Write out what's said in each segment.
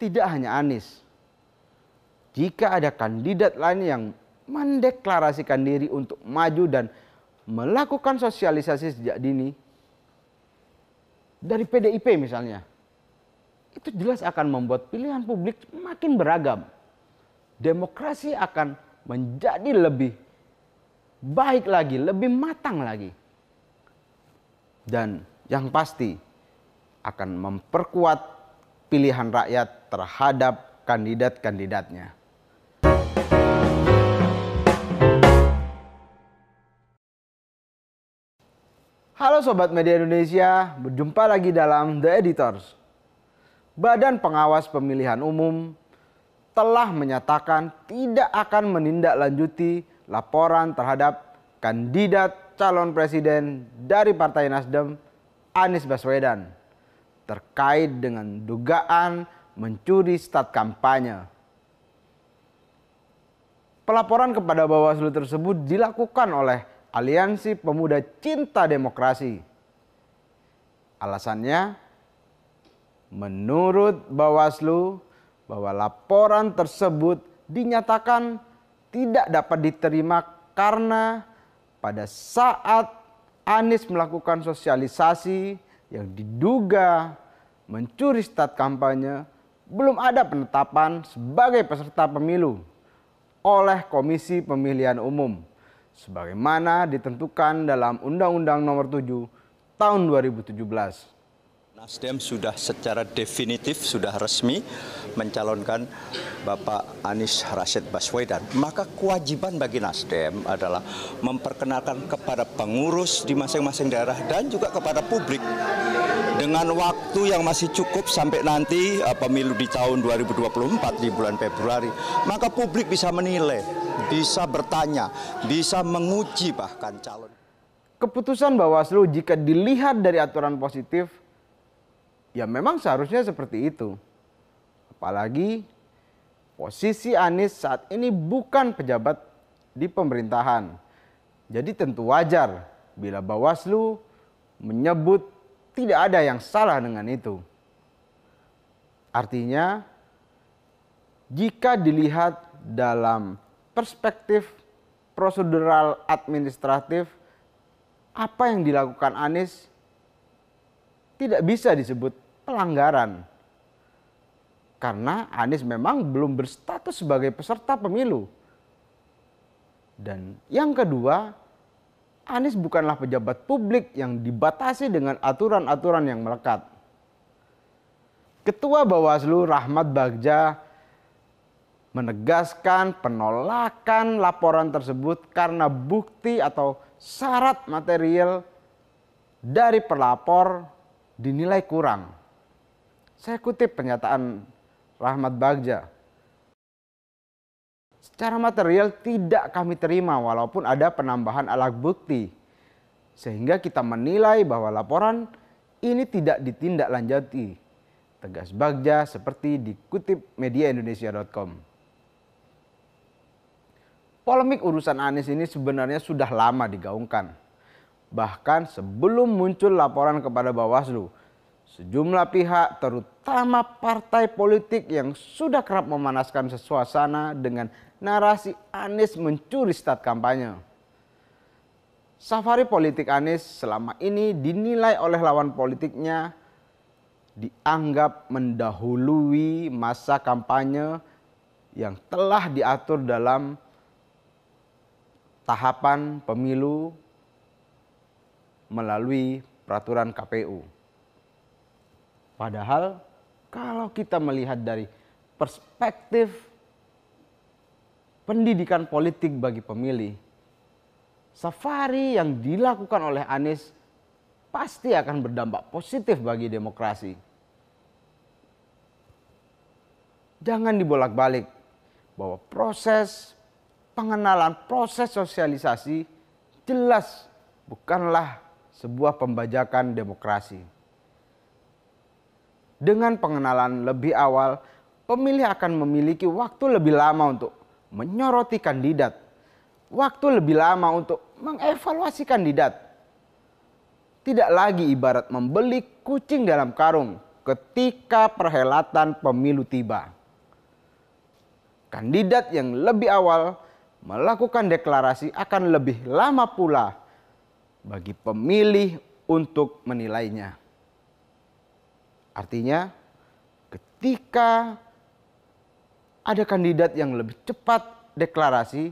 tidak hanya Anies. Jika ada kandidat lain yang mendeklarasikan diri untuk maju dan melakukan sosialisasi sejak dini, dari PDIP misalnya, itu jelas akan membuat pilihan publik makin beragam. Demokrasi akan menjadi lebih baik lagi, lebih matang lagi. Dan yang pasti akan memperkuat pilihan rakyat terhadap kandidat-kandidatnya. Halo Sobat Media Indonesia, berjumpa lagi dalam The Editors. Badan Pengawas Pemilihan Umum telah menyatakan tidak akan menindaklanjuti laporan terhadap kandidat calon presiden dari Partai Nasdem, Anies Baswedan, terkait dengan dugaan mencuri start kampanye. Pelaporan kepada Bawaslu tersebut dilakukan oleh Aliansi Pemuda Cinta Demokrasi. Alasannya, menurut Bawaslu, bahwa laporan tersebut dinyatakan tidak dapat diterima karena pada saat Anies melakukan sosialisasi yang diduga mencuri start kampanye, belum ada penetapan sebagai peserta pemilu oleh Komisi Pemilihan Umum, sebagaimana ditentukan dalam Undang-Undang Nomor 7 Tahun 2017. Nasdem sudah secara definitif, sudah resmi mencalonkan Bapak Anies Rashid Baswedan. Maka kewajiban bagi Nasdem adalah memperkenalkan kepada pengurus di masing-masing daerah dan juga kepada publik dengan waktu yang masih cukup sampai nanti pemilu di tahun 2024 di bulan Februari. Maka publik bisa menilai, bisa bertanya, bisa menguji bahkan calon. Keputusan Bawaslu jika dilihat dari aturan positif, ya memang seharusnya seperti itu. Apalagi posisi Anies saat ini bukan pejabat di pemerintahan. Jadi tentu wajar bila Bawaslu menyebut tidak ada yang salah dengan itu. Artinya, jika dilihat dalam perspektif prosedural administratif, apa yang dilakukan Anies tidak bisa disebut pelanggaran. Karena Anies memang belum berstatus sebagai peserta pemilu. Dan yang kedua, Anies bukanlah pejabat publik yang dibatasi dengan aturan-aturan yang melekat. Ketua Bawaslu Rahmat Bagja menegaskan penolakan laporan tersebut karena bukti atau syarat material dari pelapor dinilai kurang. Saya kutip pernyataan Rahmat Bagja. Secara material tidak kami terima walaupun ada penambahan alat bukti. Sehingga kita menilai bahwa laporan ini tidak ditindaklanjuti. Tegas Bagja seperti dikutip mediaindonesia.com. Polemik urusan Anies ini sebenarnya sudah lama digaungkan. Bahkan sebelum muncul laporan kepada Bawaslu, sejumlah pihak terutama partai politik yang sudah kerap memanaskan suasana dengan narasi Anies mencuri start kampanye. Safari politik Anies selama ini dinilai oleh lawan politiknya dianggap mendahului masa kampanye yang telah diatur dalam tahapan pemilu melalui peraturan KPU. Padahal kalau kita melihat dari perspektif pendidikan politik bagi pemilih, safari yang dilakukan oleh Anies pasti akan berdampak positif bagi demokrasi. Jangan dibolak-balik bahwa proses pengenalan, proses sosialisasi jelas bukanlah sebuah pembajakan demokrasi. Dengan pengenalan lebih awal, pemilih akan memiliki waktu lebih lama untuk menyoroti kandidat, waktu lebih lama untuk mengevaluasi kandidat. Tidak lagi ibarat membeli kucing dalam karung, ketika perhelatan pemilu tiba. Kandidat yang lebih awal melakukan deklarasi akan lebih lama pula bagi pemilih untuk menilainya. Artinya, ketika ada kandidat yang lebih cepat deklarasi,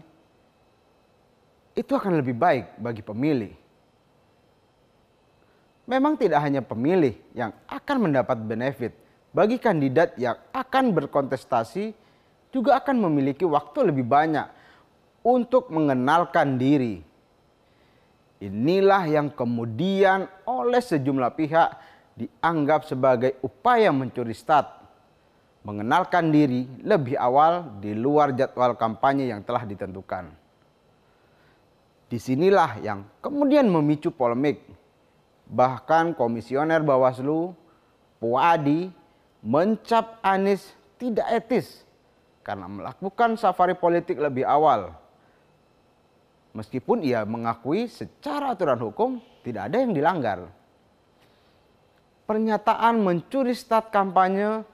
itu akan lebih baik bagi pemilih. Memang tidak hanya pemilih yang akan mendapat benefit, bagi kandidat yang akan berkontestasi juga akan memiliki waktu lebih banyak untuk mengenalkan diri. Inilah yang kemudian oleh sejumlah pihak dianggap sebagai upaya mencuri start, mengenalkan diri lebih awal di luar jadwal kampanye yang telah ditentukan. Disinilah yang kemudian memicu polemik. Bahkan Komisioner Bawaslu, Puadi, mencap Anies tidak etis karena melakukan safari politik lebih awal. Meskipun ia mengakui secara aturan hukum tidak ada yang dilanggar. Pernyataan mencuri start kampanye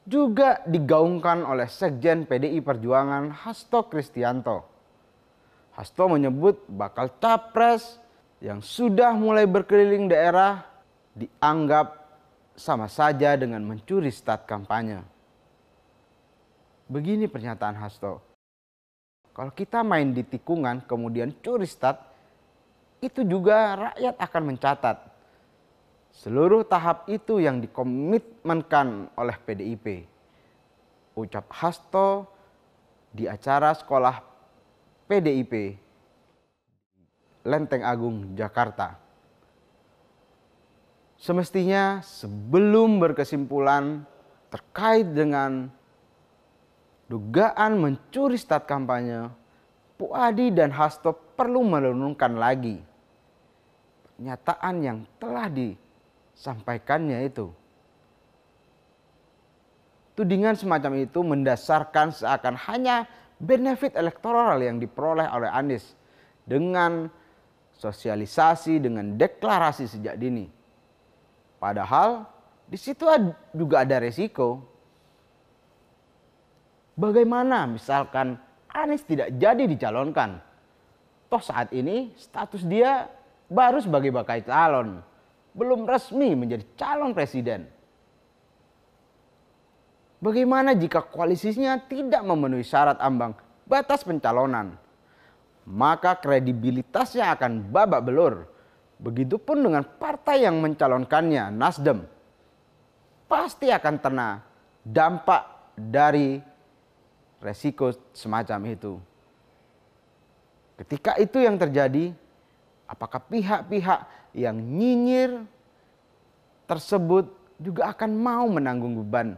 juga digaungkan oleh Sekjen PDI Perjuangan Hasto Kristianto. Hasto menyebut bakal capres yang sudah mulai berkeliling daerah dianggap sama saja dengan mencuri start kampanye. Begini pernyataan Hasto. Kalau kita main di tikungan kemudian curi start, itu juga rakyat akan mencatat. Seluruh tahap itu yang dikomitmenkan oleh PDIP. Ucap Hasto di acara sekolah PDIP Lenteng Agung, Jakarta. Semestinya sebelum berkesimpulan terkait dengan dugaan mencuri start kampanye, Puadi dan Hasto perlu merenungkan lagi pernyataan yang telah disampaikannya itu. Tudingan semacam itu mendasarkan seakan hanya benefit elektoral yang diperoleh oleh Anies dengan sosialisasi, dengan deklarasi sejak dini. Padahal di situ juga ada resiko. Bagaimana misalkan Anies tidak jadi dicalonkan? Toh saat ini status dia baru sebagai bakal calon, belum resmi menjadi calon presiden. Bagaimana jika koalisinya tidak memenuhi syarat ambang batas pencalonan? Maka kredibilitasnya akan babak belur. Begitupun dengan partai yang mencalonkannya, Nasdem. Pasti akan kena dampak dari resiko semacam itu. Ketika itu yang terjadi, apakah pihak-pihak yang nyinyir tersebut juga akan mau menanggung beban?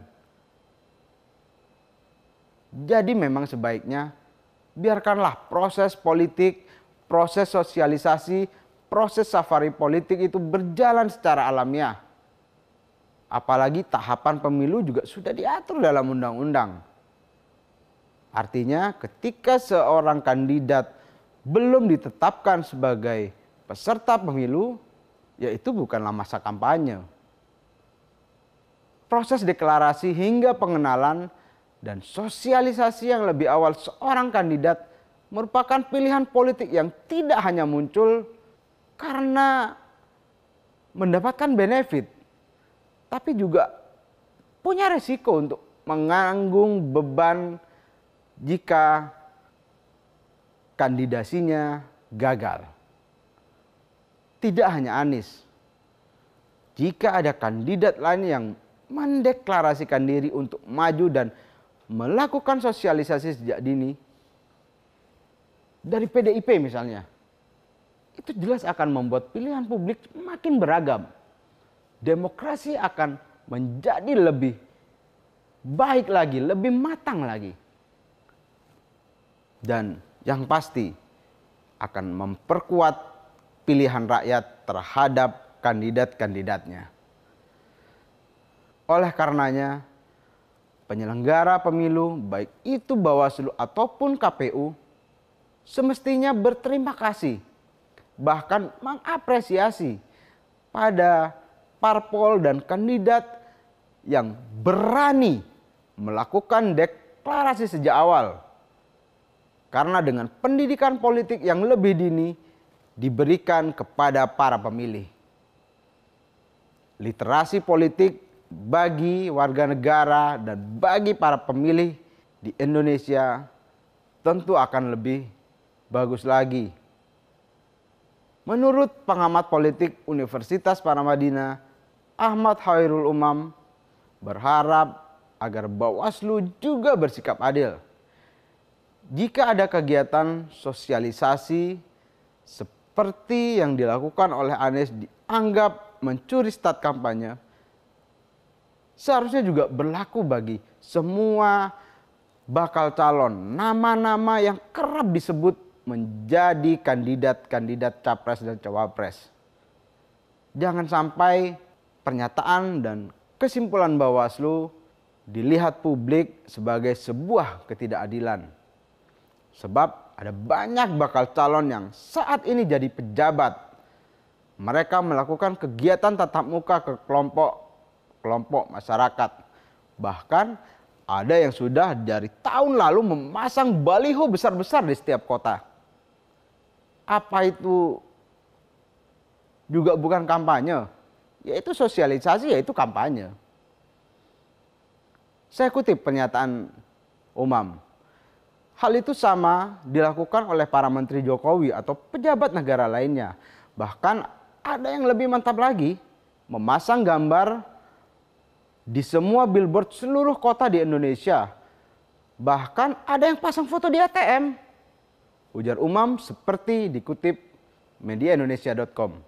Jadi memang sebaiknya biarkanlah proses politik, proses sosialisasi, proses safari politik itu berjalan secara alamiah. Apalagi tahapan pemilu juga sudah diatur dalam undang-undang. Artinya ketika seorang kandidat belum ditetapkan sebagai peserta pemilu, yaitu bukanlah masa kampanye. Proses deklarasi hingga pengenalan dan sosialisasi yang lebih awal seorang kandidat merupakan pilihan politik yang tidak hanya muncul karena mendapatkan benefit, tapi juga punya resiko untuk menanggung beban jika kandidasinya gagal. Tidak hanya Anies, jika ada kandidat lain yang mendeklarasikan diri untuk maju dan melakukan sosialisasi sejak dini, dari PDIP misalnya, itu jelas akan membuat pilihan publik makin beragam. Demokrasi akan menjadi lebih baik lagi, lebih matang lagi. Dan yang pasti akan memperkuat pilihan rakyat terhadap kandidat-kandidatnya. Oleh karenanya, penyelenggara pemilu, baik itu Bawaslu ataupun KPU, semestinya berterima kasih, bahkan mengapresiasi pada parpol dan kandidat yang berani melakukan deklarasi sejak awal. Karena dengan pendidikan politik yang lebih dini diberikan kepada para pemilih. Literasi politik bagi warga negara dan bagi para pemilih di Indonesia tentu akan lebih bagus lagi. Menurut pengamat politik Universitas Paramadina, Ahmad Khairul Umam berharap agar Bawaslu juga bersikap adil. Jika ada kegiatan sosialisasi seperti yang dilakukan oleh Anies dianggap mencuri start kampanye, seharusnya juga berlaku bagi semua bakal calon, nama-nama yang kerap disebut menjadi kandidat-kandidat capres dan cawapres. Jangan sampai pernyataan dan kesimpulan Bawaslu dilihat publik sebagai sebuah ketidakadilan. Sebab ada banyak bakal calon yang saat ini jadi pejabat. Mereka melakukan kegiatan tatap muka ke kelompok masyarakat. Bahkan ada yang sudah dari tahun lalu memasang baliho besar-besar di setiap kota. Apa itu juga bukan kampanye? Yaitu sosialisasi, yaitu kampanye. Saya kutip pernyataan Umam. Hal itu sama dilakukan oleh para menteri Jokowi atau pejabat negara lainnya. Bahkan ada yang lebih mantap lagi, memasang gambar di semua billboard seluruh kota di Indonesia. Bahkan ada yang pasang foto di ATM. Ujar Umam seperti dikutip mediaindonesia.com.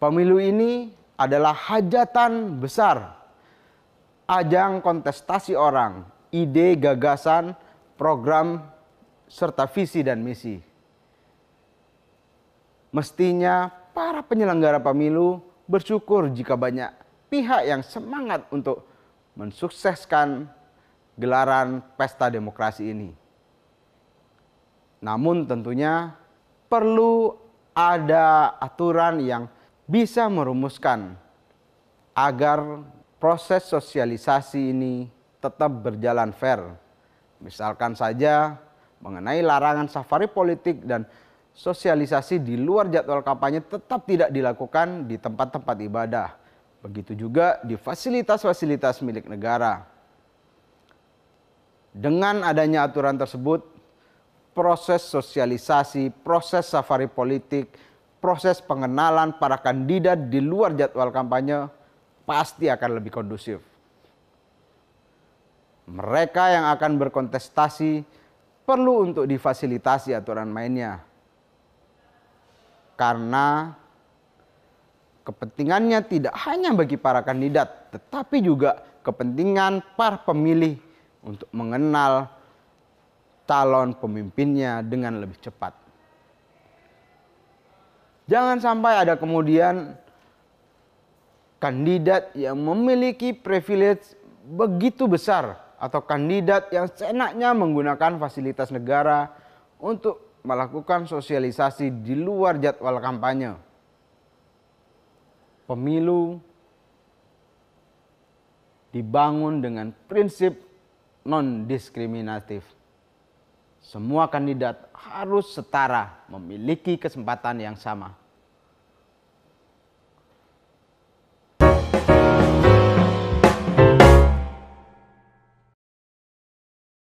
Pemilu ini adalah hajatan besar, ajang kontestasi orang, ide, gagasan, program, serta visi dan misi. Mestinya para penyelenggara pemilu bersyukur jika banyak pihak yang semangat untuk mensukseskan gelaran pesta demokrasi ini. Namun tentunya perlu ada aturan yang bisa merumuskan agar proses sosialisasi ini tetap berjalan fair. Misalkan saja mengenai larangan safari politik dan sosialisasi di luar jadwal kampanye tetap tidak dilakukan di tempat-tempat ibadah. Begitu juga di fasilitas-fasilitas milik negara. Dengan adanya aturan tersebut, proses sosialisasi, proses safari politik, proses pengenalan para kandidat di luar jadwal kampanye pasti akan lebih kondusif. Mereka yang akan berkontestasi perlu untuk difasilitasi aturan mainnya. Karena kepentingannya tidak hanya bagi para kandidat, tetapi juga kepentingan para pemilih untuk mengenal calon pemimpinnya dengan lebih cepat. Jangan sampai ada kemudian kandidat yang memiliki privilege begitu besar atau kandidat yang seenaknya menggunakan fasilitas negara untuk melakukan sosialisasi di luar jadwal kampanye. Pemilu dibangun dengan prinsip non-diskriminatif. Semua kandidat harus setara, memiliki kesempatan yang sama.